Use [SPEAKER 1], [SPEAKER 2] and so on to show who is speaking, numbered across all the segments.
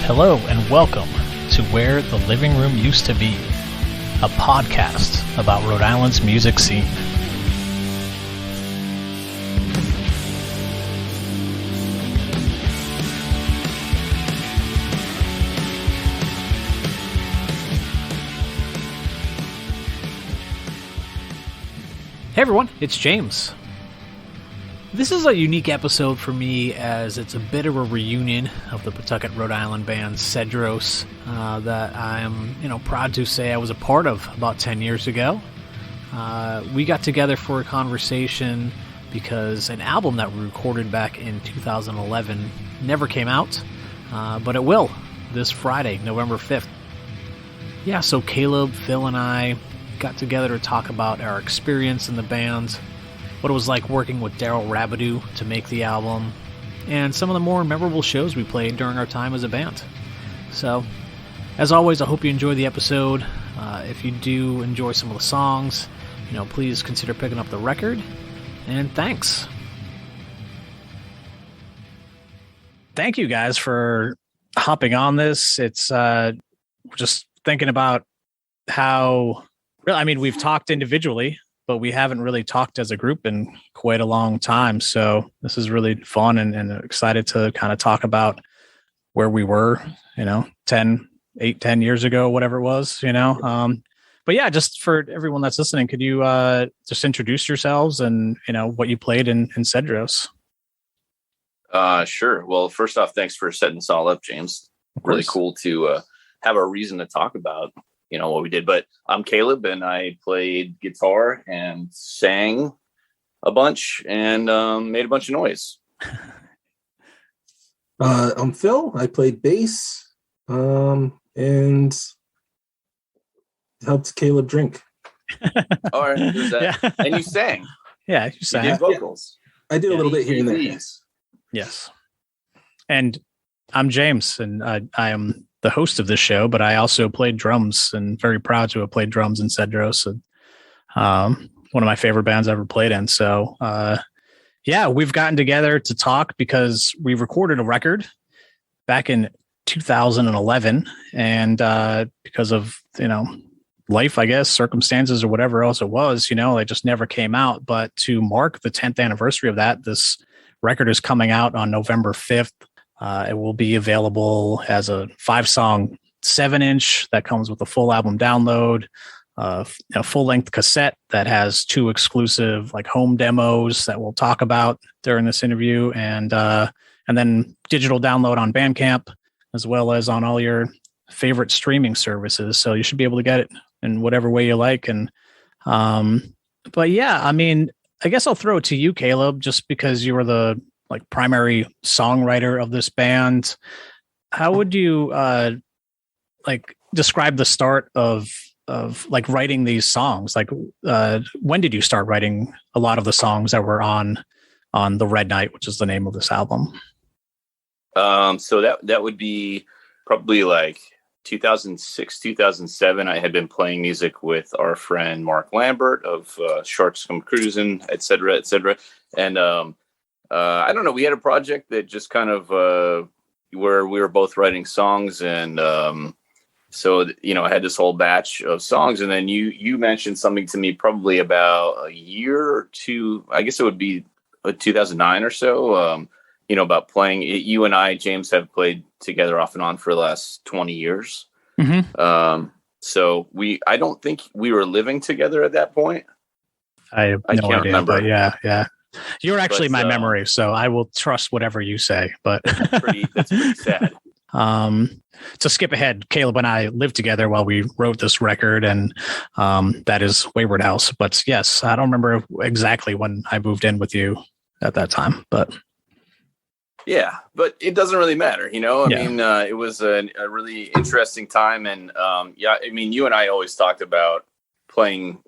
[SPEAKER 1] Hello and welcome to Where the Living Room Used to Be, a podcast about Rhode Island's music scene. Hey everyone, it's James. This is a unique episode for me as it's a bit of a reunion of the Pawtucket, Rhode Island band Cedros that I am, proud to say I was a part of about 10 years ago. We got together for a conversation because an album that we recorded back in 2011 never came out, but it will this Friday, November 5th. Yeah, so Caleb, Phil, and I got together to talk about our experience in the band, what it was like working with Daryl Rabideau to make the album, and some of the more memorable shows we played during our time as a band. So, as always, I hope you enjoy the episode. If you do enjoy some of the songs, please consider picking up the record, and thanks. Thank you guys for hopping on this. It's just thinking about how, we've talked individually, but we haven't really talked as a group in quite a long time. So this is really fun and excited to kind of talk about where we were, 10 years ago, whatever it was, but yeah, just for everyone that's listening, could you just introduce yourselves and, what you played in Cedros?
[SPEAKER 2] Sure. Well, first off, thanks for setting this all up, James. Really cool to have a reason to talk about what we did. But I'm Caleb, and I played guitar and sang a bunch and made a bunch of noise.
[SPEAKER 3] I'm Phil. I played bass and helped Caleb drink.
[SPEAKER 2] All right, who's that?
[SPEAKER 1] Yeah.
[SPEAKER 2] And you sang.
[SPEAKER 1] Yeah, you sang.
[SPEAKER 2] You did vocals.
[SPEAKER 3] I did a little bit here and there.
[SPEAKER 1] Yes. And I'm James, and I am the host of this show, but I also played drums, and very proud to have played drums in Cedros, and one of my favorite bands I ever played in. So we've gotten together to talk because we recorded a record back in 2011, and because of life, I guess, circumstances or whatever else it was, it just never came out. But to mark the 10th anniversary of that, this record is coming out on November 5th. It will be available as a 5-song 7-inch that comes with a full album download, a full-length cassette that has 2 exclusive home demos that we'll talk about during this interview, and then digital download on Bandcamp as well as on all your favorite streaming services. So you should be able to get it in whatever way you like. And but yeah, I guess I'll throw it to you, Caleb, just because you were the primary songwriter of this band. How would you describe the start of writing these songs? When did you start writing a lot of the songs that were on The Red Night, which is the name of this album?
[SPEAKER 2] So that would be probably 2006, 2007. I had been playing music with our friend Mark Lambert of Sharks Come Cruising, et cetera, and I don't know. We had a project that just kind of where we were both writing songs, and so I had this whole batch of songs. And then you mentioned something to me probably about a year or two. I guess it would be 2009 or so. About playing. You and I, James, have played together off and on for the last 20 years. Mm-hmm. So I don't think we were living together at that point.
[SPEAKER 1] I can't remember. Yeah. You're actually my memory, so I will trust whatever you say. But
[SPEAKER 2] that's pretty sad.
[SPEAKER 1] To skip ahead, Caleb and I lived together while we wrote this record, and that is Wayward House. But yes, I don't remember exactly when I moved in with you at that time. But
[SPEAKER 2] yeah, but it doesn't really matter, it was a really interesting time, and you and I always talked about playing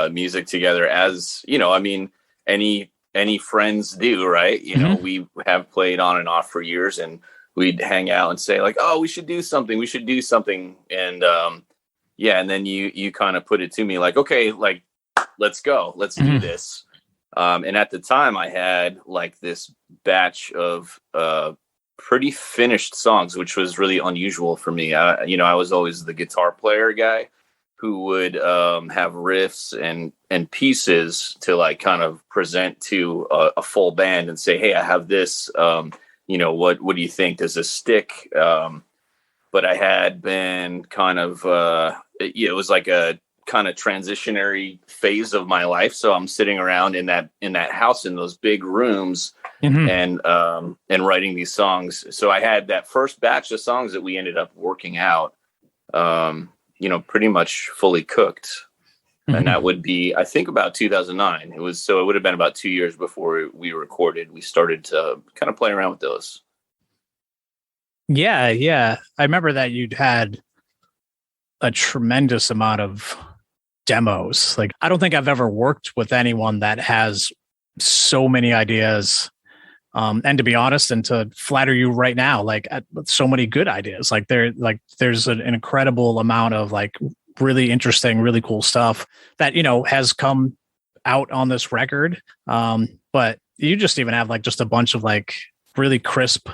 [SPEAKER 2] music together, as any friends do, right?
[SPEAKER 1] Mm-hmm.
[SPEAKER 2] We have played on and off for years, and we'd hang out and say oh, we should do something. And and then you kind of put it to me okay, let's go, let's do this. And at the time I had this batch of pretty finished songs, which was really unusual for me. I was always the guitar player guy who would have riffs and pieces to like kind of present to a full band and say, hey, I have this, what do you think? Does this stick? But I had been kind of, it was like a kind of transitionary phase of my life. So I'm sitting around in that house in those big rooms and writing these songs. So I had that first batch of songs that we ended up working out, pretty much fully cooked. And that would be, I think, about 2009. It would have been about 2 years before we recorded. We started to kind of play around with those.
[SPEAKER 1] Yeah. I remember that you'd had a tremendous amount of demos. Like, I don't think I've ever worked with anyone that has so many ideas. And to be honest, and to flatter you right now, like so many good ideas. Like there's an incredible amount of like really interesting, really cool stuff that, has come out on this record. But you just even have like just a bunch of like really crisp,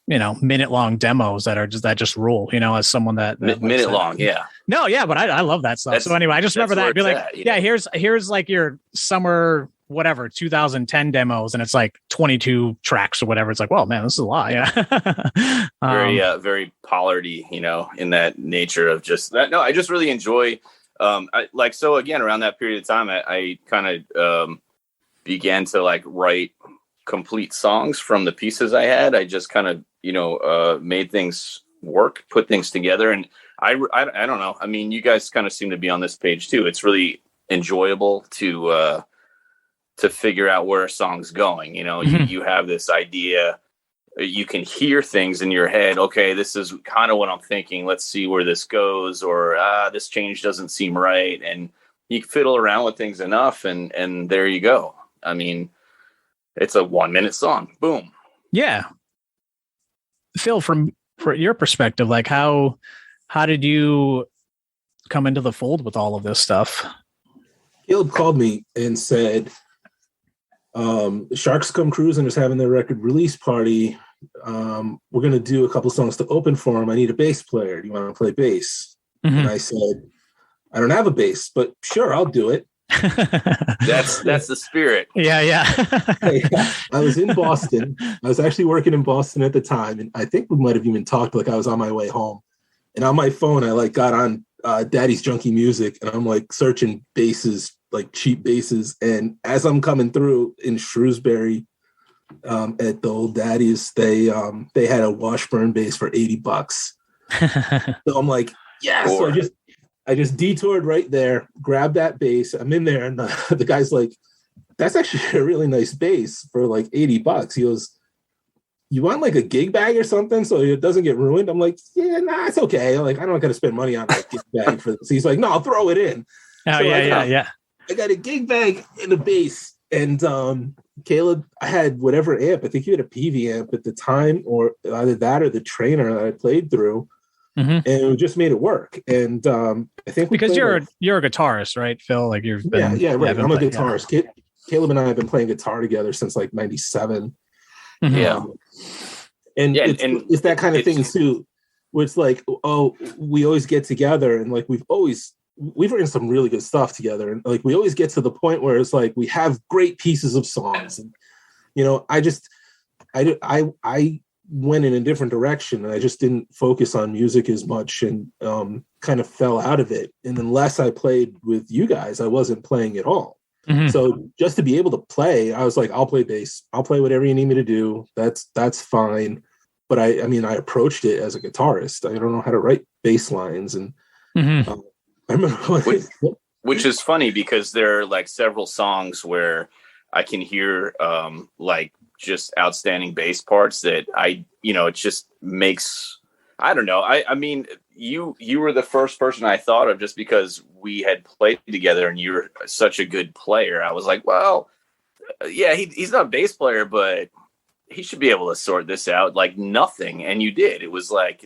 [SPEAKER 1] minute-long demos that just rule, as someone that
[SPEAKER 2] minute long. Yeah.
[SPEAKER 1] No. Yeah. But I love that stuff. So anyway, I just remember that I'd be like, here's like your summer, whatever, 2010 demos. And it's like 22 tracks or whatever. It's like, well, man, this is a lot. Yeah.
[SPEAKER 2] Very Pollard-y, in that nature of just that. No, I just really enjoy, so again, around that period of time, I kind of began to like write complete songs from the pieces I had. I just kind of, made things work, put things together. And I don't know. I mean, you guys kind of seem to be on this page too. It's really enjoyable to figure out where a song's going. You have this idea, you can hear things in your head. Okay, this is kind of what I'm thinking. Let's see where this goes, or this change doesn't seem right. And you fiddle around with things enough and there you go. I mean, it's a 1 minute song. Boom.
[SPEAKER 1] Yeah. Phil, from your perspective, like how did you come into the fold with all of this stuff?
[SPEAKER 3] Caleb called me and said, Sharks Come Cruising is having their record release party. We're going to do a couple songs to open for them. I need a bass player. Do you want to play bass? And I said, I don't have a bass, but sure, I'll do it.
[SPEAKER 2] That's the spirit.
[SPEAKER 1] Yeah.
[SPEAKER 3] I was in Boston. I was actually working in Boston at the time, and I think we might have even talked like I was on my way home. And on my phone, I like got on Daddy's Junkie Music, and I'm like searching basses, like cheap basses. And as I'm coming through in Shrewsbury at the old Daddy's, they had a Washburn bass for $80. So I'm like, yeah. So I just detoured right there, grabbed that bass. I'm in there, and the guy's like, that's actually a really nice bass for like $80. He goes, you want like a gig bag or something so it doesn't get ruined? I'm like, yeah, nah, it's okay. Like, I'm not going to spend money on a gig bag for this. He's like, no, I'll throw it in.
[SPEAKER 1] Oh, so yeah.
[SPEAKER 3] I got a gig bag and a bass. And Caleb, I had whatever amp. I think you had a PV amp at the time, or either that or the trainer that I played through. And it just made it work. And I think
[SPEAKER 1] because you're a guitarist, right, Phil? Like you've been,
[SPEAKER 3] right. I'm a guitarist. Yeah. Caleb and I have been playing guitar together since like '97.
[SPEAKER 2] Yeah,
[SPEAKER 3] it's that kind of thing too, where it's like, oh, we always get together, and like we've written some really good stuff together, and like we always get to the point where it's like we have great pieces of songs, and I went in a different direction, and I just didn't focus on music as much, and kind of fell out of it. And unless I played with you guys, I wasn't playing at all. So just to be able to play, I was like, I'll play bass. I'll play whatever you need me to do. That's fine. But I approached it as a guitarist. I don't know how to write bass lines, and I remember
[SPEAKER 2] which is funny because there are like several songs where I can hear like just outstanding bass parts that it just makes, I don't know. I mean, you were the first person I thought of just because we had played together and you're such a good player. I was like, well, yeah, he's not a bass player, but he should be able to sort this out like nothing. And you did. It was like,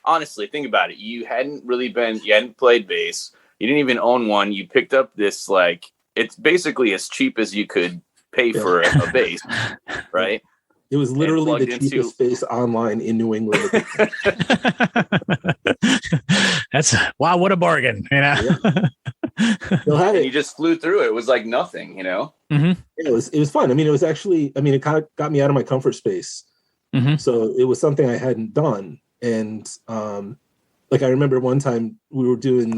[SPEAKER 2] honestly, think about it. You hadn't played bass. You didn't even own one. You picked up this, like, it's basically as cheap as you could pay for a bass, right?
[SPEAKER 3] It was literally the
[SPEAKER 2] plugged
[SPEAKER 3] cheapest space online in New England.
[SPEAKER 1] That's wow, what a bargain! You know,
[SPEAKER 3] They'll have
[SPEAKER 2] and
[SPEAKER 3] it.
[SPEAKER 2] you just flew through it. It was like nothing, you know.
[SPEAKER 1] Mm-hmm.
[SPEAKER 3] It was fun. I mean, it was actually. I mean, it kind of got me out of my comfort space.
[SPEAKER 1] Mm-hmm.
[SPEAKER 3] So it was something I hadn't done, and like I remember one time we were doing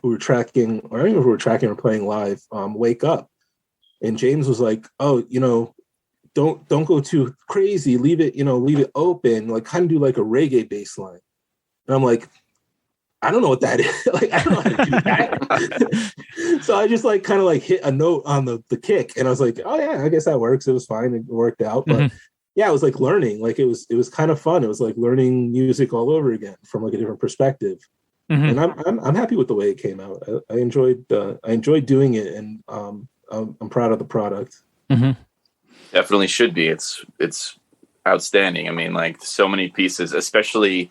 [SPEAKER 3] we were tracking, or I don't know if we were tracking or playing live. Wake Up, and James was like, "Oh, you know, don't go too crazy. Leave it open. Like kind of do like a reggae bass line." And I'm like, I don't know what that is. Like, I don't know how to do that. So I just like kind of like hit a note on the kick, and I was like, oh yeah, I guess that works. It was fine. It worked out. But yeah, it was like learning. Like it was kind of fun. It was like learning music all over again from like a different perspective. And I'm happy with the way it came out. I enjoyed doing it, and I'm proud of the product.
[SPEAKER 2] Definitely should be. It's outstanding. I mean, like so many pieces, especially,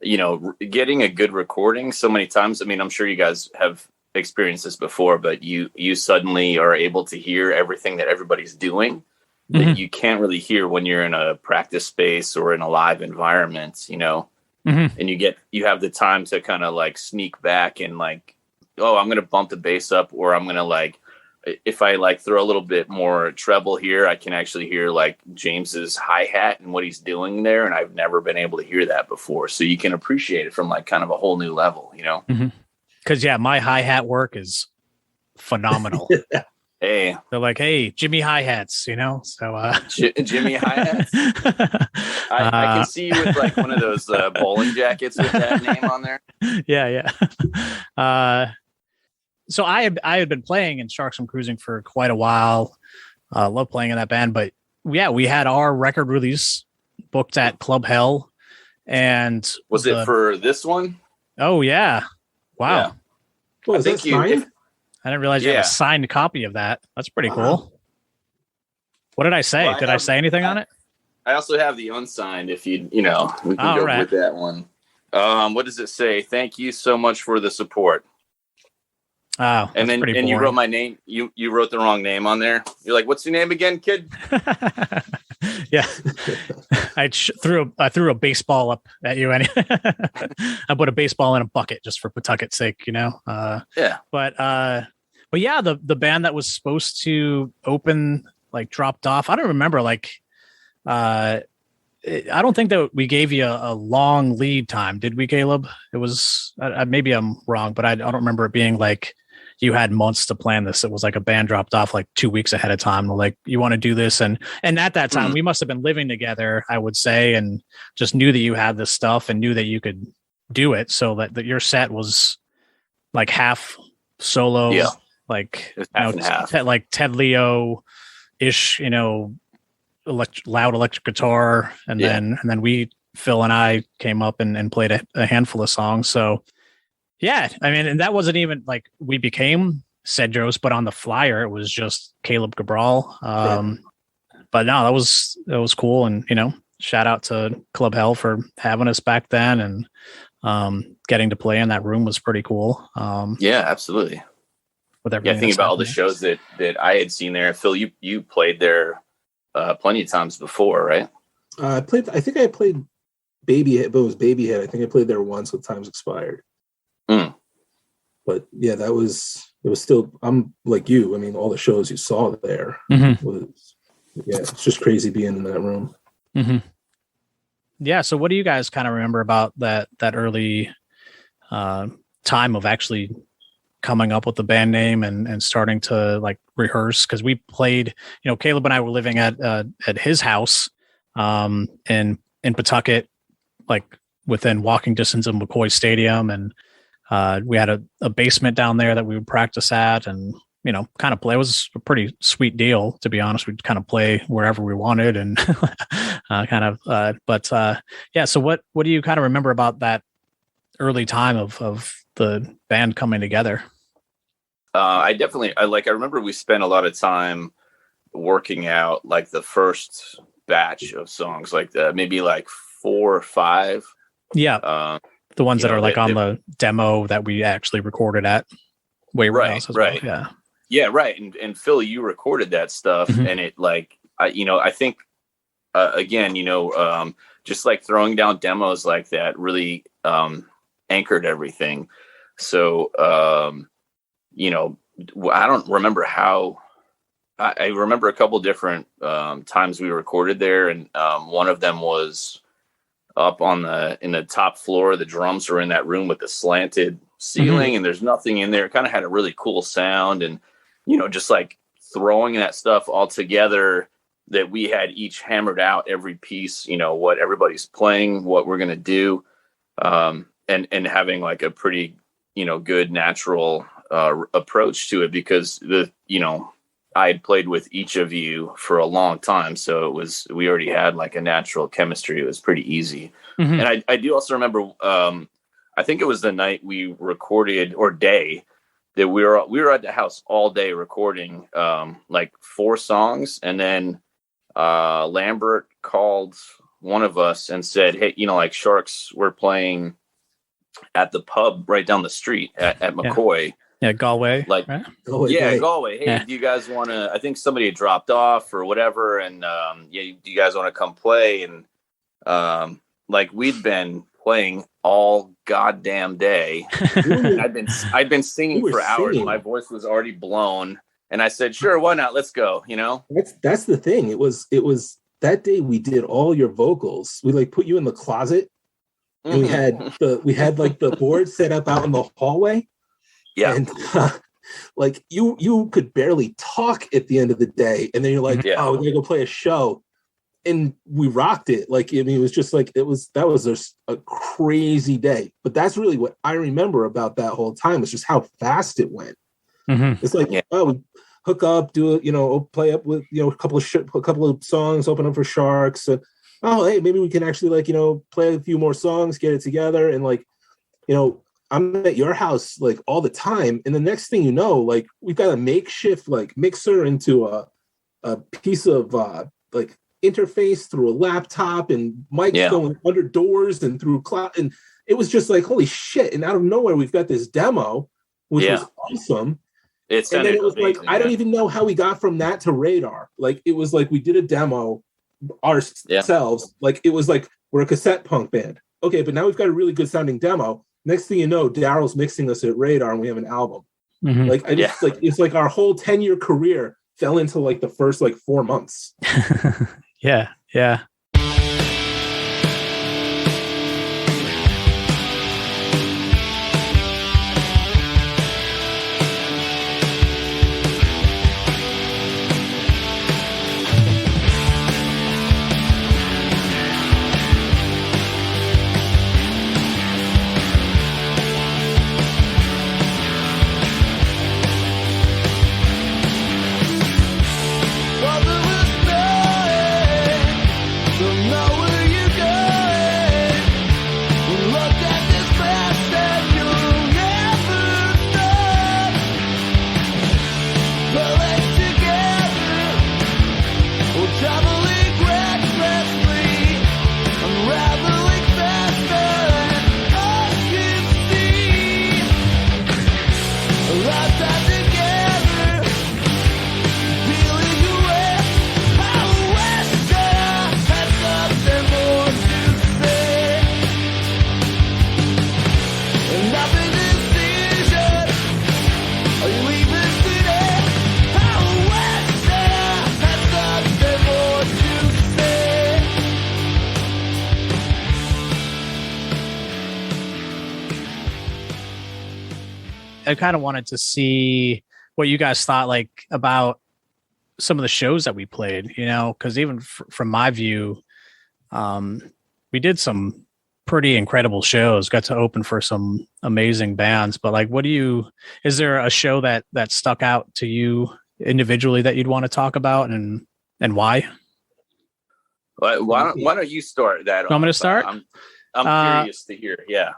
[SPEAKER 2] you know, getting a good recording so many times. I mean, I'm sure you guys have experienced this before, but you suddenly are able to hear everything that everybody's doing that you can't really hear when you're in a practice space or in a live environment, you know. And you have the time to kind of like sneak back and like, oh, I'm going to bump the bass up, or I'm going to like, if I like throw a little bit more treble here, I can actually hear like James's hi-hat and what he's doing there. And I've never been able to hear that before. So you can appreciate it from like kind of a whole new level, you know?
[SPEAKER 1] Because yeah, my hi-hat work is phenomenal.
[SPEAKER 2] Hey,
[SPEAKER 1] they're like, hey, Jimmy hi-hats, you know? So
[SPEAKER 2] Jimmy hi-hats. I can see you with like one of those bowling jackets with that name on there.
[SPEAKER 1] Yeah. So I had been playing in Sharks from Cruising for quite a while. Love playing in that band, but yeah, we had our record release booked at Club Hell. And
[SPEAKER 2] was it for this one?
[SPEAKER 1] Oh yeah. Wow.
[SPEAKER 2] Yeah.
[SPEAKER 3] Well, I think
[SPEAKER 1] I didn't realize you had a signed copy of that. That's pretty cool. What did I say?
[SPEAKER 2] Well,
[SPEAKER 1] did I say anything on it?
[SPEAKER 2] I also have the unsigned if you know, we can go with that one. What does it say? Thank you so much for the support.
[SPEAKER 1] Oh,
[SPEAKER 2] and then you wrote my name. You wrote the wrong name on there. You're like, what's your name again, kid?
[SPEAKER 1] Yeah, I threw a baseball up at you. I put a baseball in a bucket just for Pawtucket's sake, you know.
[SPEAKER 2] Yeah.
[SPEAKER 1] But yeah, the band that was supposed to open like dropped off. I don't remember. Like, I don't think that we gave you a long lead time, did we, Caleb? It was maybe I'm wrong, but I don't remember it being like you had months to plan this. It was like a band dropped off like 2 weeks ahead of time. Like, you want to do this. And at that time we must have been living together, I would say, and just knew that you had this stuff and knew that you could do it. So that your set was like half solo, like, you know, like Ted Leo ish, you know, loud electric guitar. And then we, Phil and I came up and played a handful of songs. So yeah, I mean, and that wasn't even like we became Cedros, but on the flyer it was just Caleb Cabral. But no, that was cool. And, you know, shout out to Club Hell for having us back then, and getting to play in that room was pretty cool.
[SPEAKER 2] Yeah, absolutely.
[SPEAKER 1] With everything,
[SPEAKER 2] thinking about all the shows that I had seen there. Phil, you played there plenty of times before, right?
[SPEAKER 3] I think I played Babyhead, but it was Babyhead. I think I played there once with Times Expired. But yeah, it was still, I'm like you. I mean, all the shows you saw there was, it's just crazy being in that room.
[SPEAKER 1] Yeah. So what do you guys kind of remember about that early time of actually coming up with the band name and starting to like rehearse? Because we played, you know, Caleb and I were living at his house in Pawtucket, like within walking distance of McCoy Stadium, and we had a basement down there that we would practice at, and, you know, kind of play. It was a pretty sweet deal, to be honest. We'd kind of play wherever we wanted, and yeah. So what do you kind of remember about that early time of the band coming together?
[SPEAKER 2] I remember we spent a lot of time working out like the first batch of songs, like maybe like 4 or 5.
[SPEAKER 1] Yeah. The ones that are like on the demo that we actually recorded at Wayward House as well.
[SPEAKER 2] Yeah, right. And Phil, you recorded that stuff, and it like, I think, again, just like throwing down demos like that really anchored everything. So, I don't remember how. I remember a couple different times we recorded there, and one of them was up in the top floor. The drums were in that room with the slanted ceiling, and there's nothing in there. It kind of had a really cool sound, and just like throwing that stuff all together, that we had each hammered out every piece, what everybody's playing, what we're gonna do, and having like a pretty good natural approach to it, because I had played with each of you for a long time, so we already had like a natural chemistry. It was pretty easy. And I do also remember, I think it was the night we recorded, or day, that we were at the house all day recording like 4 songs, and then Lambert called one of us and said, "Hey, like Sharks were playing at the pub right down the street at McCoy."
[SPEAKER 1] Yeah, Galway.
[SPEAKER 2] Like,
[SPEAKER 1] right?
[SPEAKER 2] Galway. Hey, do you guys want to? I think somebody had dropped off or whatever, and do you guys want to come play? And like we'd been playing all goddamn day. I'd been singing for hours. My voice was already blown, and I said, "Sure, why not? Let's go."
[SPEAKER 3] That's the thing. It was that day we did all your vocals. We like put you in the closet, and we had like the board set up out in the hallway.
[SPEAKER 2] Yeah.
[SPEAKER 3] And like you could barely talk at the end of the day. And then you're like, oh, we're gonna go play a show. And we rocked it. Like, I mean, it was just like, that was just a crazy day. But that's really what I remember about that whole time, was just how fast it went. It's like, we hook up, do it, play up with, a couple of songs, open up for Sharks. And, hey, maybe we can actually like, play a few more songs, get it together. And like, I'm at your house like all the time, and the next thing you know, like we've got a makeshift like mixer into a piece of like interface through a laptop, and mics going under doors and through cloud, and it was just like holy shit! And out of nowhere, we've got this demo, which was awesome. And then it was amazing, like I don't even know how we got from that to Radar. Like it was like we did a demo ourselves. Like it was like we're a cassette punk band, okay, but now we've got a really good sounding demo. Next thing you know, Daryl's mixing us at Radar, and we have an album. Like I just like it's like our whole 10-year career fell into like the first like 4 months.
[SPEAKER 1] Yeah. I kind of wanted to see what you guys thought like about some of the shows that we played, because even from my view, we did some pretty incredible shows, got to open for some amazing bands. But like, is there a show that stuck out to you individually that you'd want to talk about, and why?
[SPEAKER 2] Why don't you start that?
[SPEAKER 1] I'm going to start.
[SPEAKER 2] I'm curious to hear. Yeah.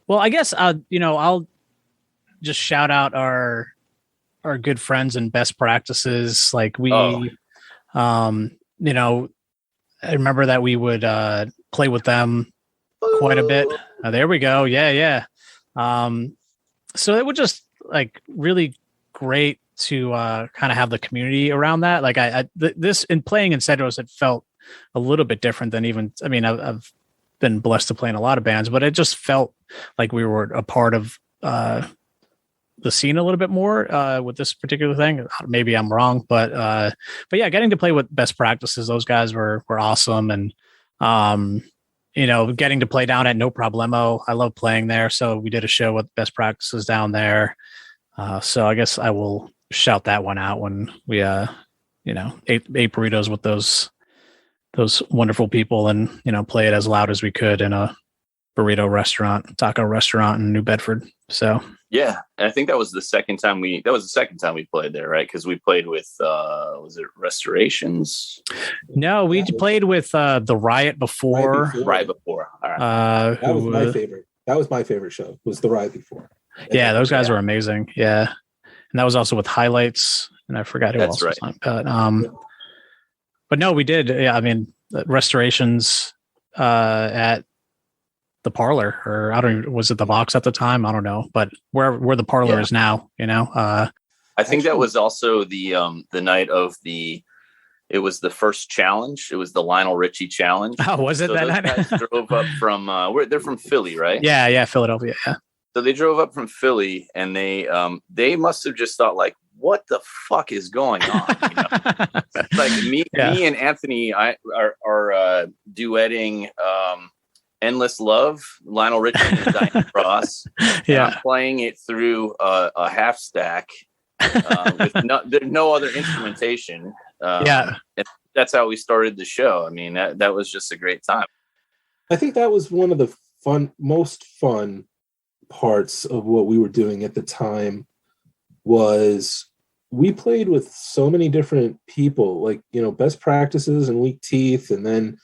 [SPEAKER 1] Well, I guess I'll just shout out our good friends and best practices. Like we, I remember that we would play with them quite a bit. There we go. Yeah. So it was just like really great to kind of have the community around that. Like this in playing in Cedros, it felt a little bit different than even, I mean, I've been blessed to play in a lot of bands, but it just felt like we were a part of the scene a little bit more with this particular thing. Maybe I'm wrong, but yeah, getting to play with Best Practices, those guys were awesome. And, getting to play down at No Problemo. I love playing there. So we did a show with Best Practices down there. So I guess I will shout that one out when we, ate burritos with those wonderful people and, play it as loud as we could in a taco restaurant in New Bedford. So,
[SPEAKER 2] yeah. And I think that was the second time we played there, right? Because we played with, was it Restorations?
[SPEAKER 1] No, we played with the Riot before.
[SPEAKER 2] Right before. All right.
[SPEAKER 3] That was my favorite. That was my favorite show, was the Riot before.
[SPEAKER 1] Yeah, those guys were amazing. Yeah. And that was also with Highlights. And I forgot who else was on that. But no, we did. Yeah, I mean, Restorations at the Parlor, or was it the Box at the time? I don't know, but where the Parlor is now, I
[SPEAKER 2] think that was also the night of it was the first challenge. It was the Lionel Richie challenge.
[SPEAKER 1] Oh, was it that night?
[SPEAKER 2] Guys drove up from they're from Philly, right?
[SPEAKER 1] Yeah, Philadelphia. Yeah.
[SPEAKER 2] So they drove up from Philly, and they must have just thought, like, what the fuck is going on? Like me and Anthony are duetting Endless Love, Lionel Richie and Diana Ross.
[SPEAKER 1] Yeah.
[SPEAKER 2] I'm playing it through a half stack with no other instrumentation. And that's how we started the show. I mean, that was just a great time.
[SPEAKER 3] I think that was one of the most fun parts of what we were doing at the time. Was we played with so many different people, like, Best Practices and Weak Teeth, and then,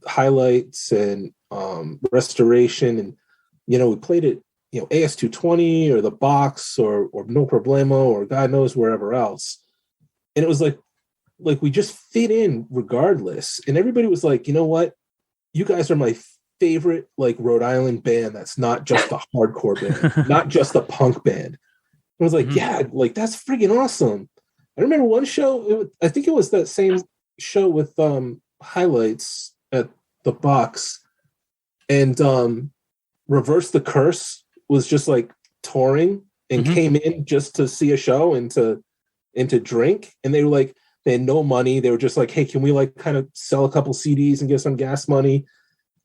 [SPEAKER 3] Highlights and Restoration. And, we played it, AS220 or the Box or No Problemo or God knows wherever else. And it was like we just fit in regardless. And everybody was like, you know what? You guys are my favorite, like, Rhode Island band that's not just a hardcore band, not just a punk band. I was like, yeah, like, that's friggin' awesome. I remember one show, I think it was that same show with Highlights at the Box, and Reverse the Curse was just like touring and came in just to see a show and to drink. And they were like, they had no money. They were just like, hey, can we like kind of sell a couple CDs and get some gas money?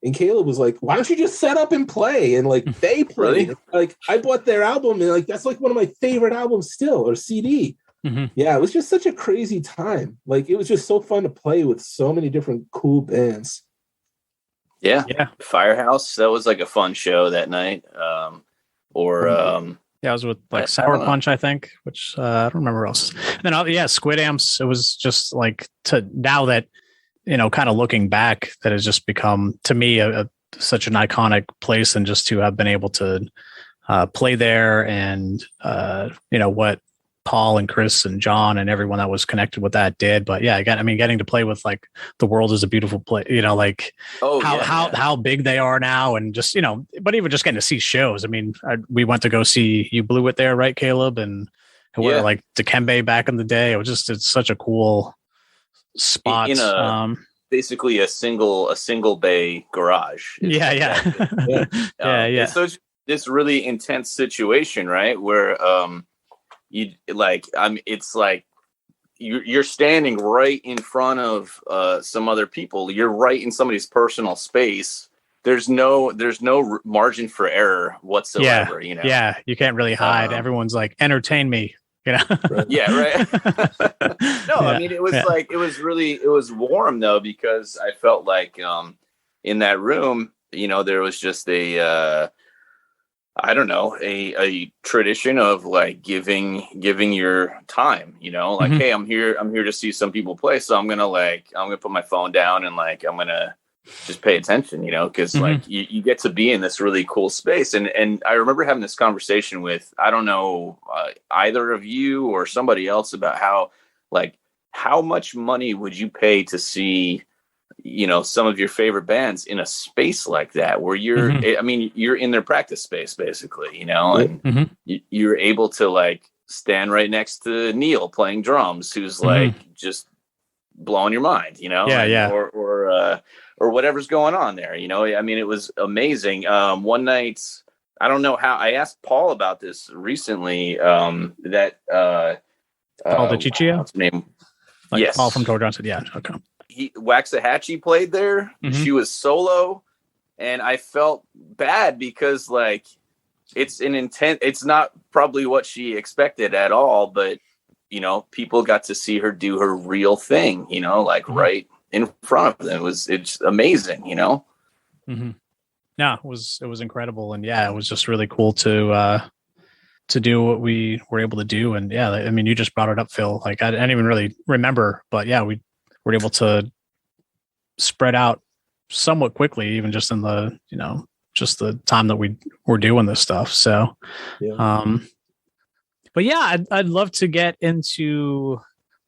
[SPEAKER 3] And Caleb was like, why don't you just set up and play? And like, they played. Really? Like, I bought their album, and like, that's like one of my favorite albums still, or CD. Yeah, it was just such a crazy time. Like, it was just so fun to play with so many different cool bands.
[SPEAKER 2] Yeah. Firehouse, that was like a fun show that night. I was with like Sour Punch, I think, which I don't remember else. And then Squid Amps. It was just like, now that, kind of looking back, that has just become, to me, such an iconic place, and just to have been able to play there, and what Paul and Chris and John and everyone that was connected with that did. But yeah, getting to play with like The World Is a Beautiful Place, like how big they are now, and just, but even just getting to see shows. I mean, we went to go see You Blew It there, right, Caleb? And we're like Dikembe back in the day. It's such a cool spot. Basically a single bay garage.
[SPEAKER 1] Yeah.
[SPEAKER 2] So it's this really intense situation, right? Where it's like you're standing right in front of some other people. You're right in somebody's personal space. There's no margin for error whatsoever.
[SPEAKER 1] Yeah, you can't really hide. Everyone's like, entertain me.
[SPEAKER 3] Right.
[SPEAKER 2] Yeah, right. I mean, it was like, it was warm though, because I felt like in that room, there was just a tradition of like giving your time, like, hey, I'm here to see some people play, so I'm gonna put my phone down and like I'm gonna just pay attention, because like you get to be in this really cool space. And I remember having this conversation with, I don't know, either of you or somebody else, about how much money would you pay to see, some of your favorite bands in a space like that, where you're in their practice space, basically, and you're able to like stand right next to Neil playing drums, who's like just blowing your mind, or whatever's going on there. I mean, it was amazing. One night, I don't know how, I asked Paul about this recently, that
[SPEAKER 1] Paul DiCiccio?
[SPEAKER 2] What's his name?
[SPEAKER 1] Like
[SPEAKER 2] yes.
[SPEAKER 1] Paul from Tour Johnson. Yeah. Okay.
[SPEAKER 2] Waxahachie played there. She was solo, and I felt bad because like it's not probably what she expected at all, but people got to see her do her real thing, right in front of them. It's amazing,
[SPEAKER 1] Mm-hmm. Yeah, it was incredible. And yeah, it was just really cool to do what we were able to do. And yeah, I mean, you just brought it up, Phil. Like I didn't even really remember, but yeah, we were able to spread out somewhat quickly, even just in the, just the time that we were doing this stuff. So, but yeah, I'd love to get into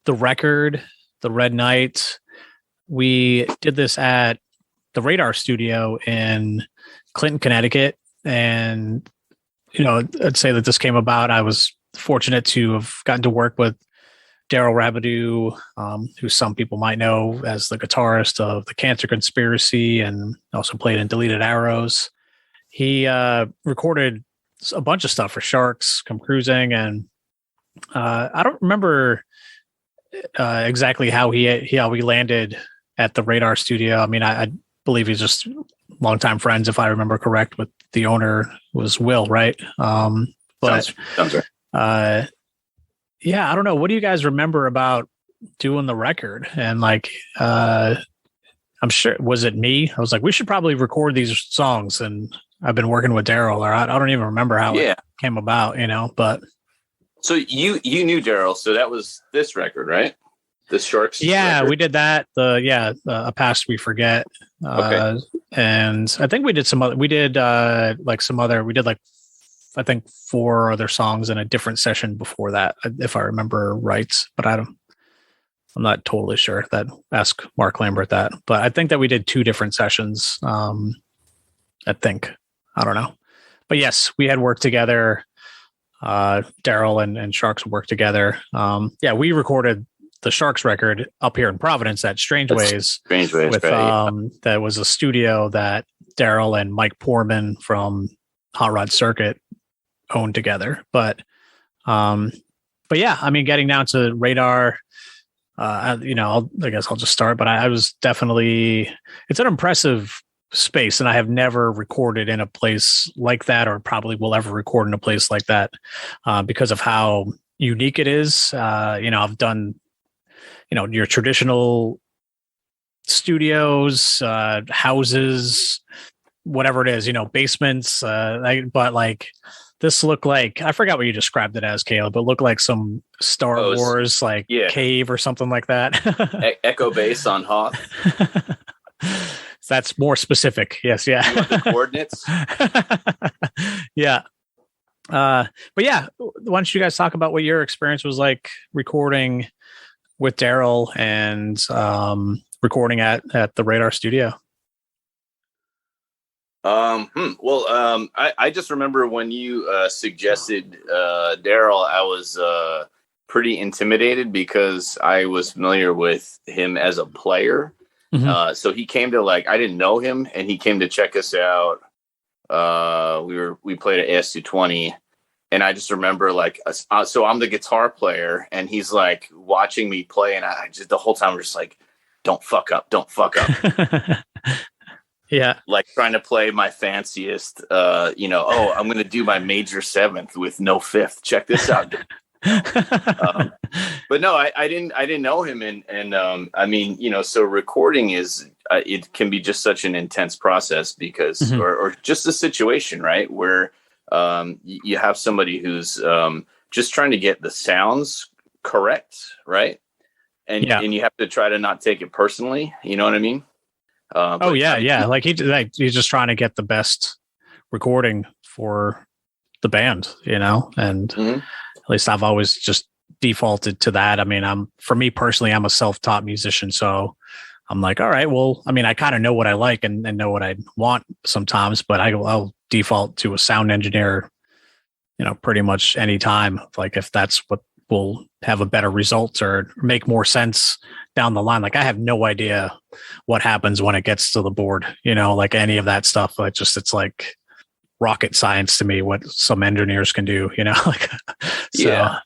[SPEAKER 1] the record, the Red Knight. We did this at the Radar Studio in Clinton, Connecticut. And, I'd say that this came about. I was fortunate to have gotten to work with Daryl Rabideau, who some people might know as the guitarist of the Cancer Conspiracy and also played in Deleted Arrows. He recorded a bunch of stuff for Sharks, Come Cruising, and I don't remember exactly how he landed at the Radar Studio. I mean, I believe he's just longtime friends, if I remember correct, with the owner was Will, right? But
[SPEAKER 2] sounds right.
[SPEAKER 1] Yeah, I don't know. What do you guys remember about doing the record? And like, I'm sure, was it me? I was like, we should probably record these songs. And I've been working with Daryl, or I don't even remember how it came about, but.
[SPEAKER 2] So you knew Daryl. So that was this record, right? The Sharks.
[SPEAKER 1] Yeah,
[SPEAKER 2] record?
[SPEAKER 1] we did that. A Past We Forget.
[SPEAKER 2] Okay.
[SPEAKER 1] And I think we did I think 4 other songs in a different session before that, if I remember right. But I'm not totally sure. Ask Mark Lambert that. But I think that we did 2 different sessions. I think. I don't know. But yes, we had worked together. Daryl and Sharks worked together. We recorded the Sharks record up here in Providence at Strange Ways. With, that was a studio that Daryl and Mike Poorman from Hot Rod Circuit owned together. But yeah, I mean, getting down to Radar, I guess I'll just start, but I was definitely, it's an impressive space, and I have never recorded in a place like that, or probably will ever record in a place like that, because of how unique it is. I've done, your traditional studios, houses, whatever it is, basements, but like, this looked like, I forgot what you described it as, Caleb, but looked like some Star Wars cave or something like that.
[SPEAKER 2] Echo base on Hoth.
[SPEAKER 1] That's more specific. Yes. Yeah.
[SPEAKER 2] You want the coordinates?
[SPEAKER 1] Yeah. But yeah, why don't you guys talk about what your experience was like recording with Daryl and recording at the Radar Studio?
[SPEAKER 2] I just remember when you suggested Daryl, I was pretty intimidated because I was familiar with him as a player. Mm-hmm. So he came to I didn't know him, and he came to check us out. We played at AS220, and I just remember so I'm the guitar player, and he's like watching me play, and I just the whole time we're just like, don't fuck up.
[SPEAKER 1] Yeah.
[SPEAKER 2] Like trying to play my fanciest, I'm going to do my major 7th with no 5th. Check this out. But no, I didn't know him. And I mean, so recording is, it can be just such an intense process because, mm-hmm. or just a situation, right. Where you have somebody who's just trying to get the sounds correct. Right. And you have to try to not take it personally. You know what I mean?
[SPEAKER 1] Yeah. Like he's just trying to get the best recording for the band, and mm-hmm. At least I've always just defaulted to that. I mean, for me personally, I'm a self-taught musician, so I'm like, all right, well, I mean, I kind of know what I like and know what I want sometimes, but I'll default to a sound engineer, pretty much any time. Like if that's what will have a better result or make more sense down the line. Like I have no idea what happens when it gets to the board, like any of that stuff. It's like rocket science to me, what some engineers can do, like, so.
[SPEAKER 2] Yeah.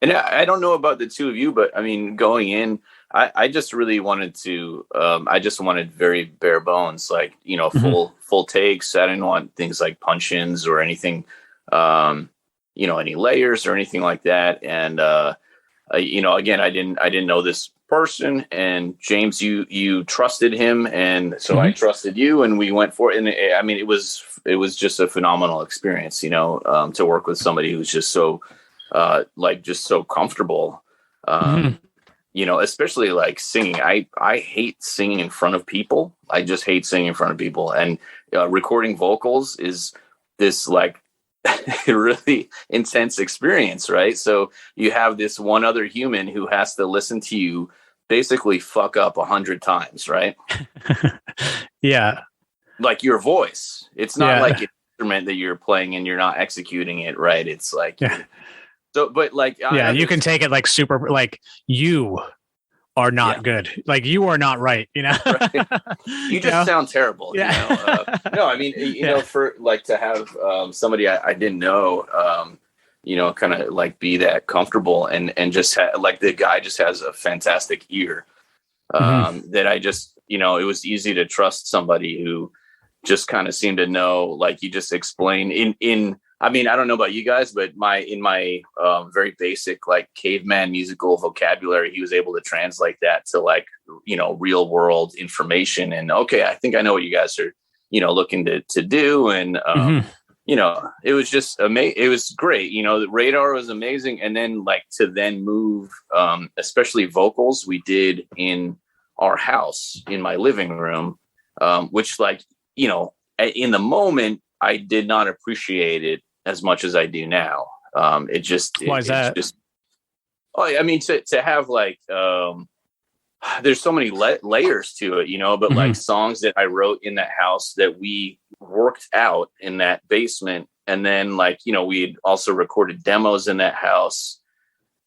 [SPEAKER 2] And I don't know about the two of you, but I mean, going in, I just really wanted to, I just wanted very bare bones, like, full takes. I didn't want things like punch-ins or anything, any layers or anything like that. And, again, I didn't know this person, and James, you trusted him. And so I trusted you, and we went for it. And I mean, it was just a phenomenal experience, to work with somebody who's just so, just so comfortable, especially like singing. I hate singing in front of people. I just hate singing in front of people. And recording vocals is this like really intense experience, right? So you have this one other human who has to listen to you basically fuck up 100 times, right?
[SPEAKER 1] Yeah.
[SPEAKER 2] Like your voice. It's not like an instrument that you're playing and you're not executing it right. It's like so, but like,
[SPEAKER 1] you can take it like super, like you are not good. Like you are not right.
[SPEAKER 2] Right. You just sound terrible.
[SPEAKER 1] Yeah.
[SPEAKER 2] No, I mean, for like to have somebody I didn't know, kind of like be that comfortable and just like the guy just has a fantastic ear, that I just, it was easy to trust somebody who just kind of seemed to know, like you just explained in I mean, I don't know about you guys, but in my very basic like caveman musical vocabulary, he was able to translate that to like, real world information. And okay, I think I know what you guys are, looking to do. And, it was just amazing. It was great. The radar was amazing. And then like to then move, especially vocals we did in our house, in my living room, which like, in the moment, I did not appreciate it as much as I do now. Why
[SPEAKER 1] is that?
[SPEAKER 2] I mean, to have like, there's so many layers to it, but like songs that I wrote in that house that we worked out in that basement. And then like, we had also recorded demos in that house.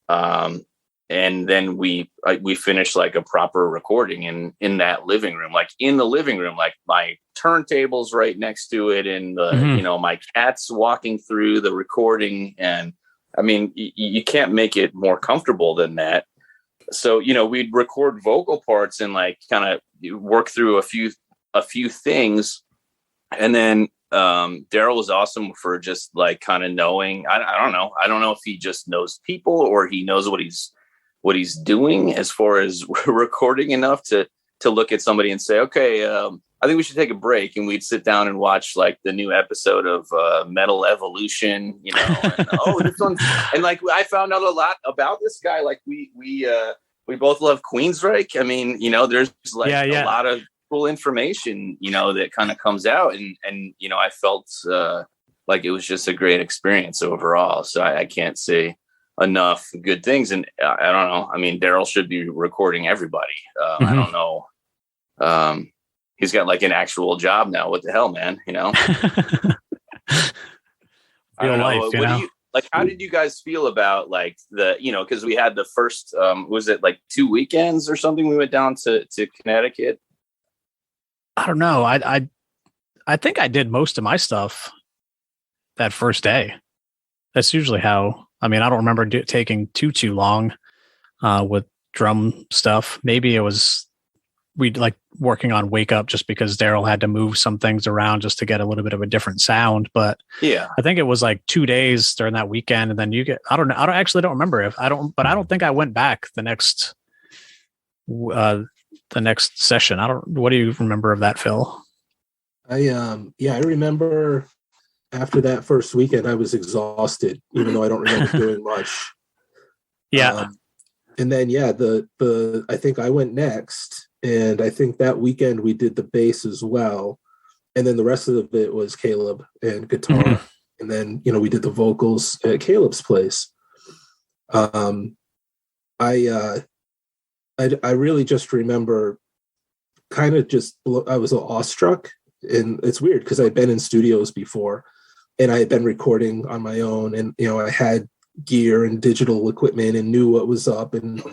[SPEAKER 2] And then we finished like a proper recording in that living room, like in the living room, like my turntables right next to it. And my cats walking through the recording. And I mean, you can't make it more comfortable than that. So, we'd record vocal parts and like kind of work through a few things. And then Daryl was awesome for just like kind of knowing, I don't know. I don't know if he just knows people or he knows what he's doing as far as recording enough to look at somebody and say, okay, I think we should take a break. And we'd sit down and watch like the new episode of Metal Evolution, and, this one. And like, I found out a lot about this guy. Like we both love Queensryche. I mean, there's like a lot of cool information, that kind of comes out. And I felt like it was just a great experience overall. So I can't say enough good things. And I don't know. I mean, Daryl should be recording everybody. I don't know. He's got like an actual job now. What the hell, man? I don't know. How did you guys feel about like the, because we had the first, was it like 2 weekends or something? We went down to Connecticut.
[SPEAKER 1] I don't know. I think I did most of my stuff that first day. That's usually how. I mean, I don't remember taking too long with drum stuff. Maybe it was we'd like working on Wake Up just because Daryl had to move some things around just to get a little bit of a different sound. But
[SPEAKER 2] yeah,
[SPEAKER 1] I think it was like 2 days during that weekend, and then I don't remember but I don't think I went back the next session. What do you remember of that, Phil?
[SPEAKER 3] I remember. After that first weekend, I was exhausted, even though I don't remember doing much.
[SPEAKER 1] Yeah.
[SPEAKER 3] And then, I think I went next, and I think that weekend we did the bass as well. And then the rest of it was Caleb and guitar. And then, we did the vocals at Caleb's place. I really just remember I was awestruck, and it's weird because I've been in studios before. and I had been recording on my own, and I had gear and digital equipment and knew what was up. And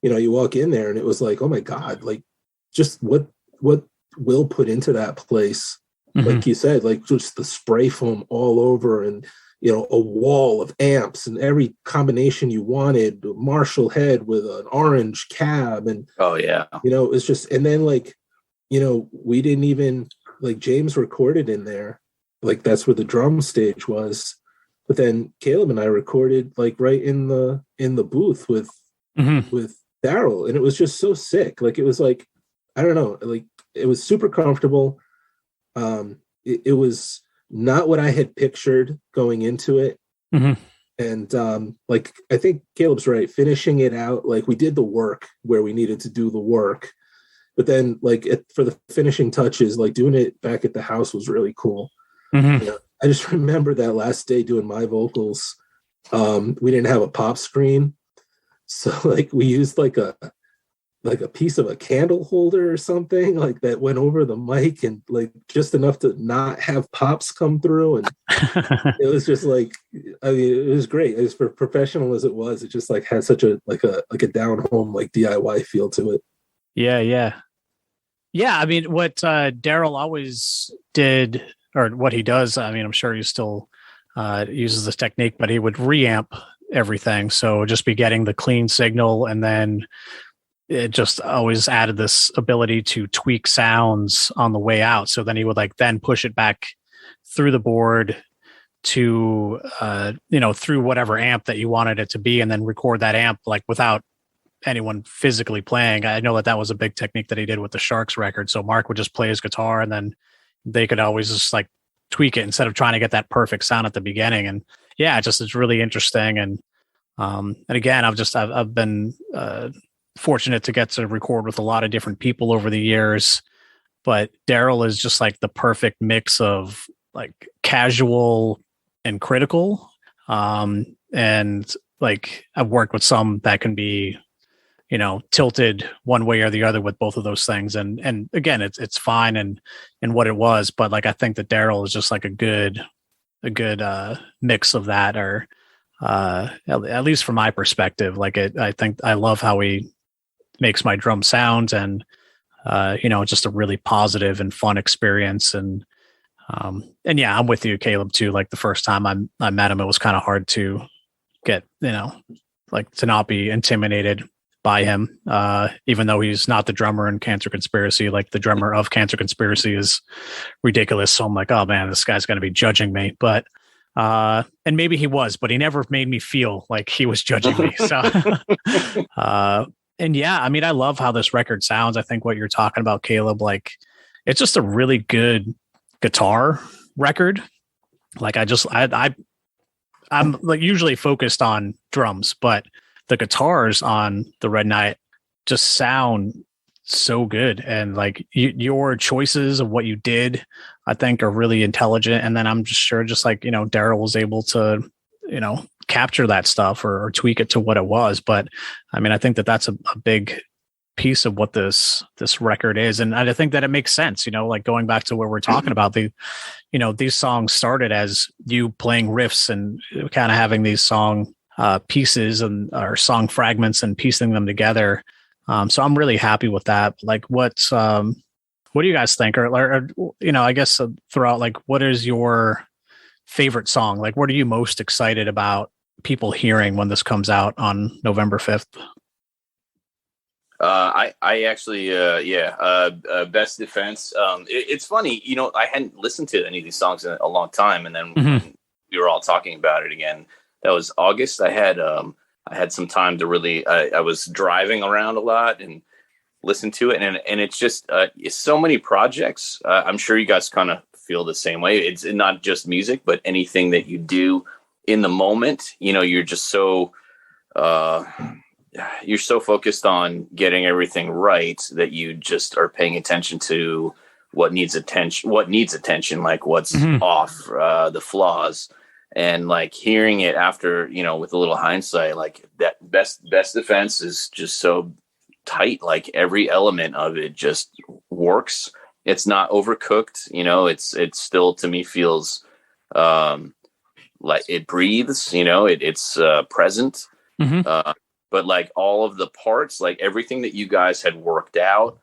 [SPEAKER 3] you walk in there and it was like, oh my God, like just what Will put into that place. Like you said, like just the spray foam all over, and a wall of amps and every combination you wanted, Marshall head with an orange cab. And
[SPEAKER 2] oh yeah,
[SPEAKER 3] it's just, and then like we didn't even, like, James recorded in there, like that's where the drum stage was, but then Caleb and I recorded like right in the booth with Daryl, and it was just so sick. Like it was like, I don't know, like it was super comfortable. It was not what I had pictured going into it. And like I think Caleb's right, finishing it out, like we did the work where we needed to do the work, but then like for the finishing touches, like doing it back at the house was really cool. I just remember that last day doing my vocals, we didn't have a pop screen, so like we used like a piece of a candle holder or something like that went over the mic, and like just enough to not have pops come through. And it was just like, I mean, it was great. As for professional as it was, it just like had such a down home, like DIY feel to it.
[SPEAKER 1] Yeah. I mean, what Daryl always did, or what he does, I mean, I'm sure he still uses this technique, but he would reamp everything. So just be getting the clean signal, and then it just always added this ability to tweak sounds on the way out. So then he would like then push it back through the board to, through whatever amp that you wanted it to be, and then record that amp like without anyone physically playing. I know that was a big technique that he did with the Sharks record. So Mark would just play his guitar, and then they could always just like tweak it instead of trying to get that perfect sound at the beginning. And yeah, it's really interesting. And again, I've been fortunate to get to record with a lot of different people over the years, but Daryl is just like the perfect mix of like casual and critical. And like I've worked with some that can be, tilted one way or the other with both of those things. And again, it's fine and what it was, but like I think that Daryl is just like a good mix of that, or at least from my perspective. Like I think I love how he makes my drum sound, and just a really positive and fun experience. And yeah, I'm with you, Caleb, too. Like the first time I met him, it was kind of hard to get, like to not be intimidated by him, even though he's not the drummer in Cancer Conspiracy. Like the drummer of Cancer Conspiracy is ridiculous. So I'm like, oh man, this guy's going to be judging me. But and maybe he was, but he never made me feel like he was judging me. So and yeah, I mean, I love how this record sounds. I think what you're talking about, Caleb, like it's just a really good guitar record. Like I'm like usually focused on drums, but the guitars on the Red Knight just sound so good. And like your choices of what you did, I think are really intelligent. And then I'm just sure Daryl was able to, capture that stuff or tweak it to what it was. But I mean, I think that that's a big piece of what this record is. And I think that it makes sense, like going back to where we're talking about these songs started as you playing riffs and kind of having these song pieces or song fragments and piecing them together. So I'm really happy with that. Like what do you guys think? Or I guess throughout, like, what is your favorite song? Like, what are you most excited about people hearing when this comes out on November 5th?
[SPEAKER 2] I actually, Best Defense. It's funny, I hadn't listened to any of these songs in a long time. And then when we were all talking about it again, that was August. I had some time to really, I was driving around a lot and listened to it. And it's just, it's so many projects. I'm sure you guys kind of feel the same way. It's not just music, but anything that you do in the moment, you're just so, you're so focused on getting everything right that you just are paying attention to what needs attention, like what's off, the flaws, and like hearing it after, with a little hindsight, like that best defense is just so tight. Like every element of it just works. It's not overcooked. It's still, to me, feels like it breathes, it's present. But like all of the parts, like everything that you guys had worked out,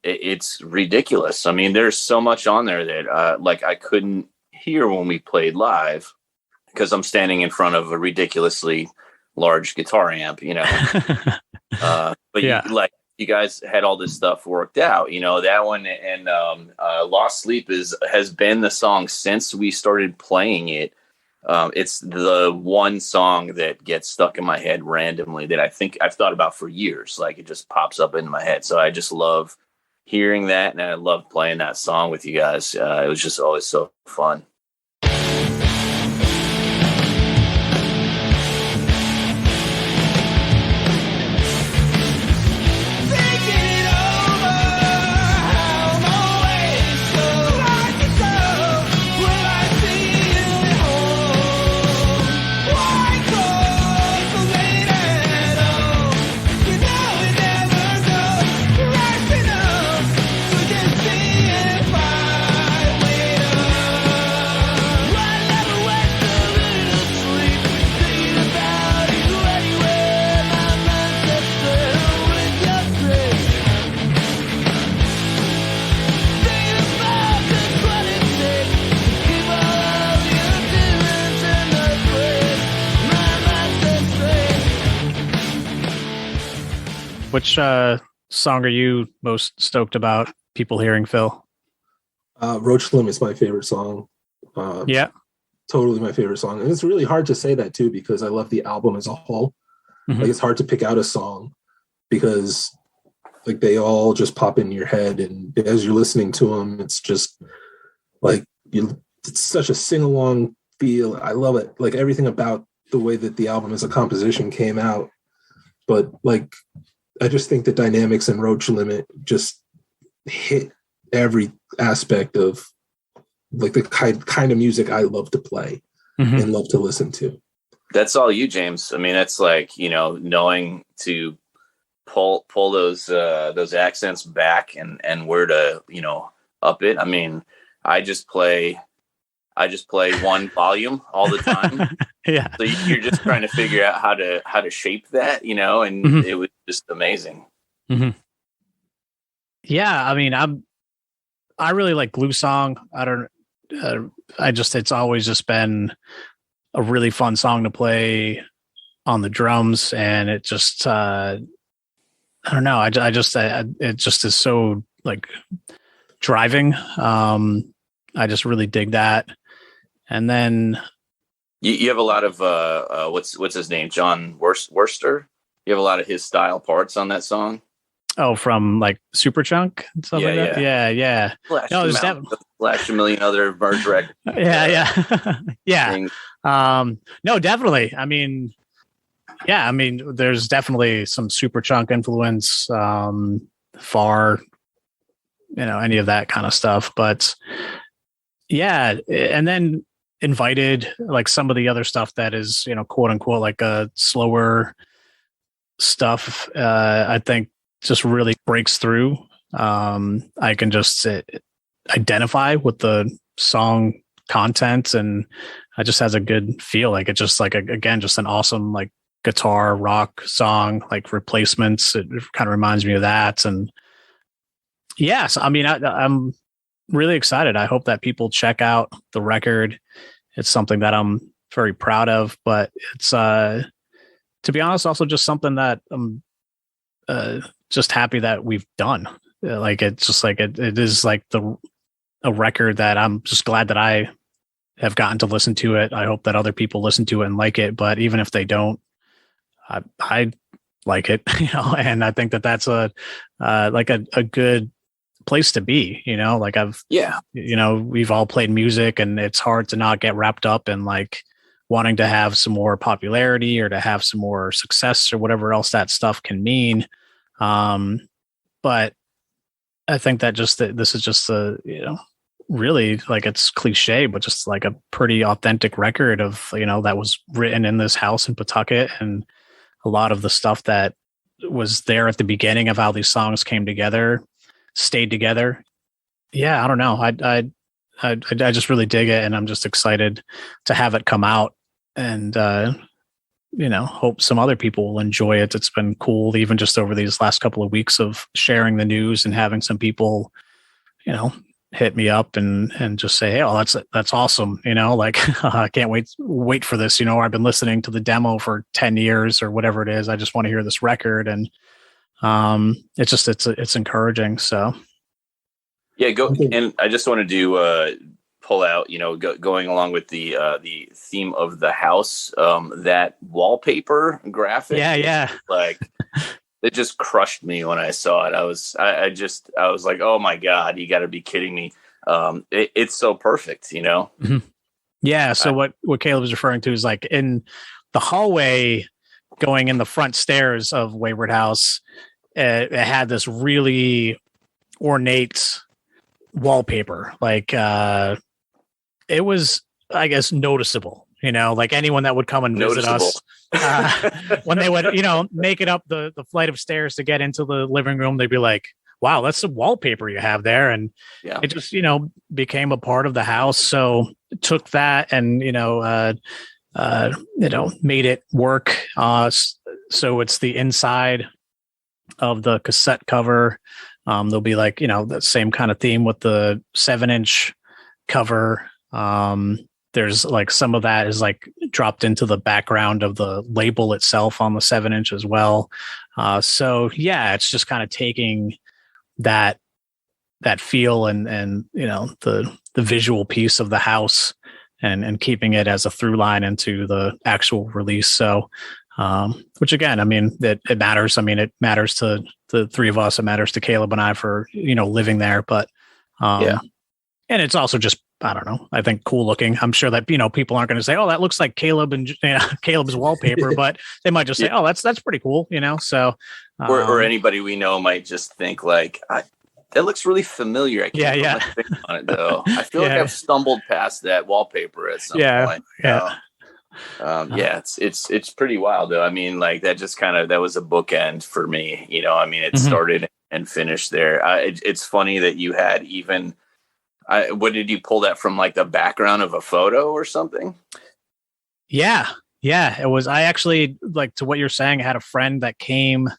[SPEAKER 2] it's ridiculous. I mean, there's so much on there that like I couldn't hear when we played live because I'm standing in front of a ridiculously large guitar amp, but
[SPEAKER 1] yeah.
[SPEAKER 2] You guys had all this stuff worked out, that one, and Lost Sleep has been the song since we started playing it. It's the one song that gets stuck in my head randomly that I think I've thought about for years. Like it just pops up in my head. So I just love hearing that. And I love playing that song with you guys. It was just always so fun.
[SPEAKER 1] Which song are you most stoked about people hearing, Phil?
[SPEAKER 3] Roche Limb is my favorite song.
[SPEAKER 1] Yeah.
[SPEAKER 3] Totally my favorite song. And it's really hard to say that too, because I love the album as a whole. Like it's hard to pick out a song because like they all just pop in your head. And as you're listening to them, it's just like, it's such a sing-along feel. I love it. Like everything about the way that the album as a composition came out. But like, I just think the dynamics in Roach Limit just hit every aspect of like the kind of music I love to play and love to listen to.
[SPEAKER 2] That's all you, James. I mean, that's like, knowing to pull those accents back and where to, up it. I mean, I just play one volume all the time.
[SPEAKER 1] Yeah.
[SPEAKER 2] So you're just trying to figure out how to shape that, and it was just amazing.
[SPEAKER 1] Yeah. I mean, I really like Glue Song. It's always just been a really fun song to play on the drums. And it just, I don't know. It just is so like driving. I just really dig that. And then
[SPEAKER 2] you have a lot of what's his name, John Worcester. You have a lot of his style parts on that song.
[SPEAKER 1] Oh, from like Superchunk and stuff like that. Yeah.
[SPEAKER 2] Flash a million other merge records.
[SPEAKER 1] Yeah. No, definitely. I mean, there's definitely some Superchunk influence, Far, any of that kind of stuff. But yeah, and then Invited, like some of the other stuff that is, quote unquote, like a slower stuff, I think just really breaks through. I can just identify with the song content, and it just has a good feel. Like it's just like, again, just an awesome like guitar rock song, like Replacements. It kind of reminds me of that. And yes, I mean, I'm really excited. I hope that people check out the record. It's something that I'm very proud of, but it's, to be honest, also just something that I'm just happy that we've done. Like, it's just like, it is like a record that I'm just glad that I have gotten to listen to it. I hope that other people listen to it and like it, but even if they don't, I like it, and I think that that's a good place to be, like we've all played music, and it's hard to not get wrapped up in like wanting to have some more popularity or to have some more success or whatever else that stuff can mean. But I think that this is just really, like, it's cliche, but just like a pretty authentic record of, that was written in this house in Pawtucket, and a lot of the stuff that was there at the beginning of how these songs came together stayed together. Yeah, I don't know. I just really dig it, and I'm just excited to have it come out, and hope some other people will enjoy it. It's been cool, even just over these last couple of weeks of sharing the news and having some people, hit me up and just say, hey, oh, that's awesome. I can't wait for this, or I've been listening to the demo for 10 years or whatever it is. I just want to hear this record. And it's encouraging. So
[SPEAKER 2] yeah, and I just wanted to pull out, going along with the theme of the house, that wallpaper graphic.
[SPEAKER 1] Yeah.
[SPEAKER 2] Like it just crushed me when I saw it. I was like, oh my God, you got to be kidding me. It's so perfect,
[SPEAKER 1] Mm-hmm. Yeah. So what Caleb was referring to is like in the hallway going in the front stairs of Wayward House, it had this really ornate wallpaper. Like it was, I guess, noticeable, like anyone that would come and visit us when they would, make it up the flight of stairs to get into the living room, they'd be like, wow, that's the wallpaper you have there. And it just, became a part of the house. So took that and, made it work. So it's the inside of the cassette cover. There'll be like, the same kind of theme with the 7-inch cover. There's like some of that is like dropped into the background of the label itself on the 7-inch as well. So yeah, it's just kind of taking that feel and the visual piece of the house and keeping it as a through line into the actual release. So, which again, I mean, it matters. I mean, it matters to the three of us. It matters to Caleb and I for, living there, but, and it's also just, I don't know, I think cool looking. I'm sure that, people aren't going to say, oh, that looks like Caleb and Caleb's wallpaper, but they might just say, oh, that's pretty cool. So,
[SPEAKER 2] or anybody we know might just think like, that looks really familiar. I can't put my finger on it though. I feel like I've stumbled past that wallpaper at some point. It's pretty wild though. I mean, like that just that was a bookend for me. I mean, it started and finished there. It's funny that you had even. What did you pull that from? Like the background of a photo or something?
[SPEAKER 1] Yeah, it was. I actually, like, to what you're saying, I had a friend that came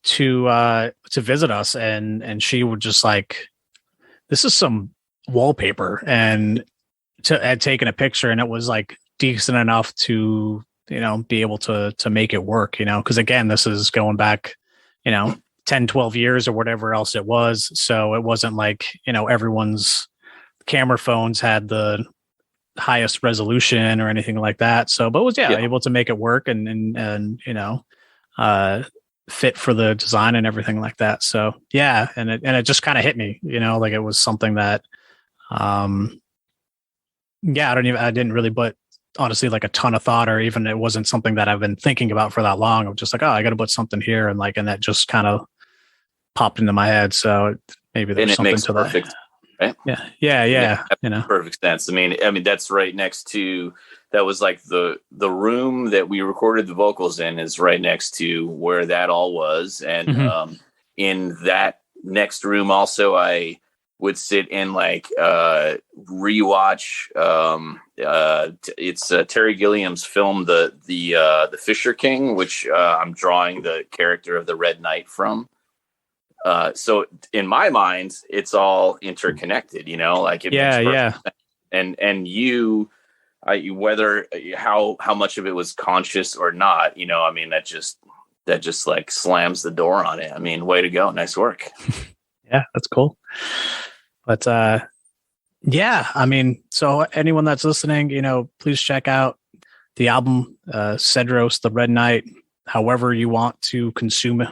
[SPEAKER 1] to visit us, and she would just like, this is some wallpaper, and had taken a picture, and it was like decent enough to be able to make it work. Because again, this is going back 10, 12 years or whatever else it was. So it wasn't like, everyone's camera phones had the highest resolution or anything like that. So, but was able to make it work and fit for the design and everything like that. So yeah. And it just kind of hit me, like it was something that, I didn't really, but honestly, like a ton of thought, or even it wasn't something that I've been thinking about for that long. I'm just like, oh, I got to put something here. And that just kind of popped into my head. So maybe there's something to perfect,
[SPEAKER 2] that. Right?
[SPEAKER 1] Yeah.
[SPEAKER 2] Perfect sense. I mean, that's right next to, that was like the room that we recorded the vocals in is right next to where that all was. And in that next room also, I would sit and like rewatch. It's Terry Gilliam's film, the Fisher King, which I'm drawing the character of the Red Knight from. So in my mind, it's all interconnected. Like it makes perfect sense. And you, whether how much of it was conscious or not, I mean, that just like slams the door on it. I mean, way to go, nice work.
[SPEAKER 1] Yeah, that's cool. But I mean, so anyone that's listening, please check out the album, Cedros, The Red Knight, however you want to consume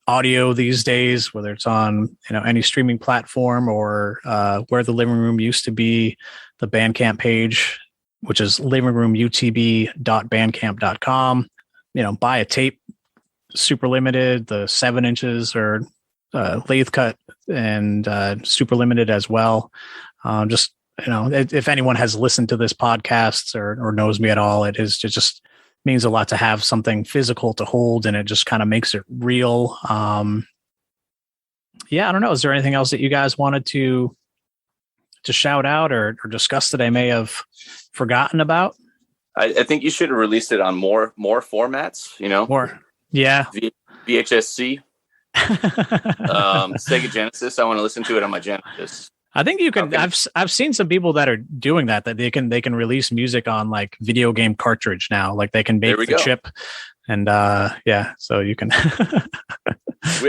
[SPEAKER 1] audio these days, whether it's on, any streaming platform or where the living room used to be, the Bandcamp page, which is livingroomutb.bandcamp.com. Buy a tape, super limited, the 7 inches or lathe cut and super limited as well. Just if anyone has listened to this podcast or knows me at all, it just means a lot to have something physical to hold, and it just kind of makes it real. I don't know, is there anything else that you guys wanted to to shout out or discuss that I may have forgotten about?
[SPEAKER 2] I think you should have released it on more formats,
[SPEAKER 1] More. Yeah.
[SPEAKER 2] VHS-C. Sega Genesis. I want to listen to it on my Genesis.
[SPEAKER 1] I think you can.
[SPEAKER 2] Okay.
[SPEAKER 1] I've seen some people that are doing that they can release music on like video game cartridge now. Like they can make the chip, and so you can.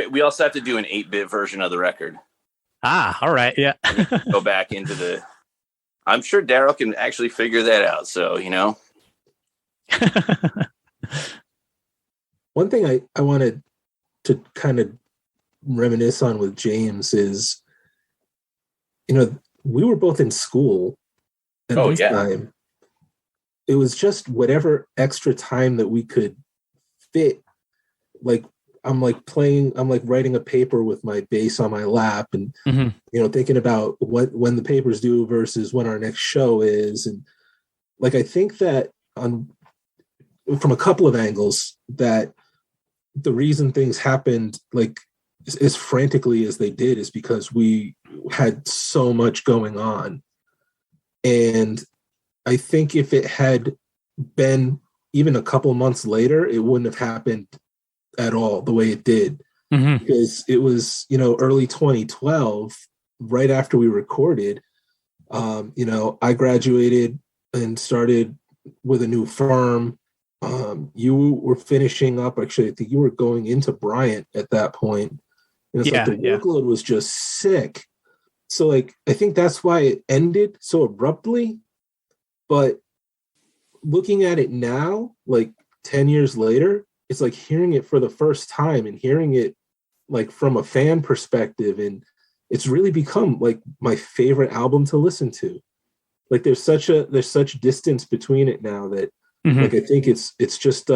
[SPEAKER 2] we also have to do an 8-bit version of the record.
[SPEAKER 1] All right, yeah.
[SPEAKER 2] Go back into the. I'm sure Daryl can actually figure that out. So
[SPEAKER 3] One thing I wanted to kind of reminisce on with James is, we were both in school at this time. It was just whatever extra time that we could fit. Like I'm writing a paper with my bass on my lap and, thinking about when the paper's due versus when our next show is. And like, I think that from a couple of angles that the reason things happened like as frantically as they did is because we had so much going on. And I think if it had been even a couple months later, it wouldn't have happened at all the way it did. Because it was, early 2012, right after we recorded, I graduated and started with a new firm. You were finishing up, actually, I think you were going into Bryant at that point. And it's like the workload was just sick. So like, I think that's why it ended so abruptly. But looking at it now, like 10 years later, it's like hearing it for the first time and hearing it like from a fan perspective. And it's really become like my favorite album to listen to. Like there's such distance between it now that like, I think it's just,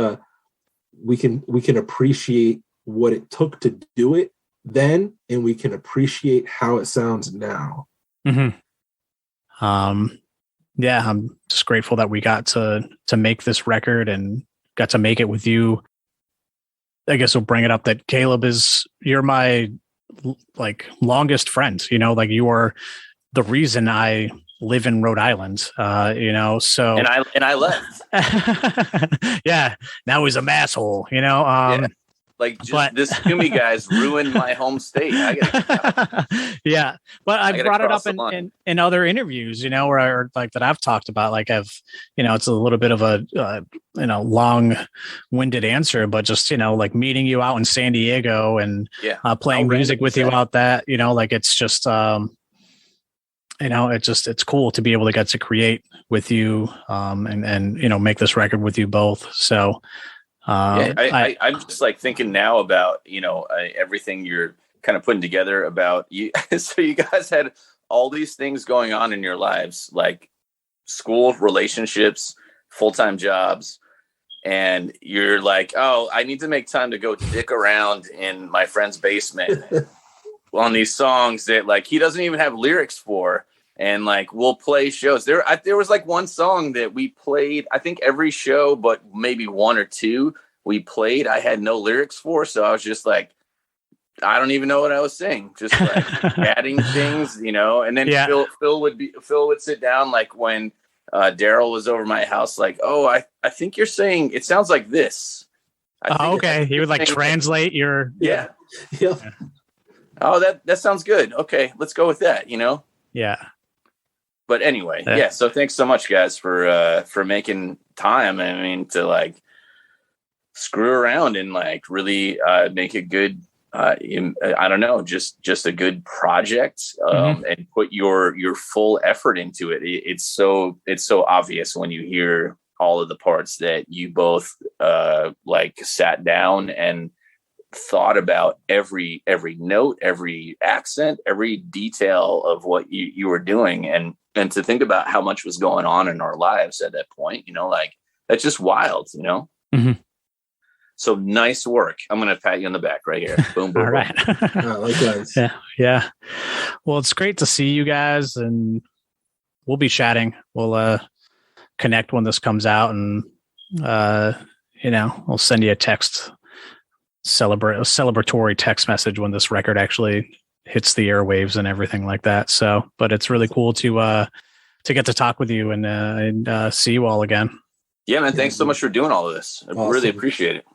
[SPEAKER 3] we can appreciate what it took to do it then, and we can appreciate how it sounds now.
[SPEAKER 1] I'm just grateful that we got to make this record and got to make it with you. I guess we'll bring it up that Caleb you're my like longest friend, like you are the reason I live in Rhode Island, so
[SPEAKER 2] and I left.
[SPEAKER 1] Yeah, now he's a masshole,
[SPEAKER 2] this Toomey guy's ruined my home state.
[SPEAKER 1] Yeah, but I brought it up in other interviews, where that I've talked about, like it's a little bit of a long-winded answer, but just like meeting you out in San Diego and playing music with you out that, like it's just it's cool to be able to get to create with you and make this record with you both. So I'm just like thinking now about everything you're kind of putting together about you. So you guys had all these things going on in your lives, like school, relationships, full-time jobs, and you're like, oh, I need to make time to go dick around in my friend's basement on these songs that like he doesn't even have lyrics for. And like we'll play shows. There was like one song that we played, I think every show, but maybe one or two we played. I had no lyrics for, so I was just like, I don't even know what I was saying, just like adding things, And then Phil would sit down like when Daryl was over my house, like, oh, I think you're saying it sounds like this. Okay, he would like translate your
[SPEAKER 2] Oh, that sounds good. Okay, let's go with that.
[SPEAKER 1] Yeah.
[SPEAKER 2] But anyway, so thanks so much, guys, for making time. I mean, to like screw around and like really make a good, I don't know, just a good project and put your full effort into it. It's so obvious when you hear all of the parts that you both like sat down and thought about every note, every accent, every detail of what you were doing, and to think about how much was going on in our lives at that point, like that's just wild, So nice work. I'm going to pat you on the back right here. Boom, boom.
[SPEAKER 1] All right.
[SPEAKER 3] Likewise.
[SPEAKER 1] Yeah. Well, it's great to see you guys, and we'll be chatting. We'll connect when this comes out, and we'll send you a celebratory text message when this record actually hits the airwaves and everything like that. So, but it's really cool to get to talk with you and see you all again.
[SPEAKER 2] Yeah, man. Thanks so much for doing all of this. I really appreciate it.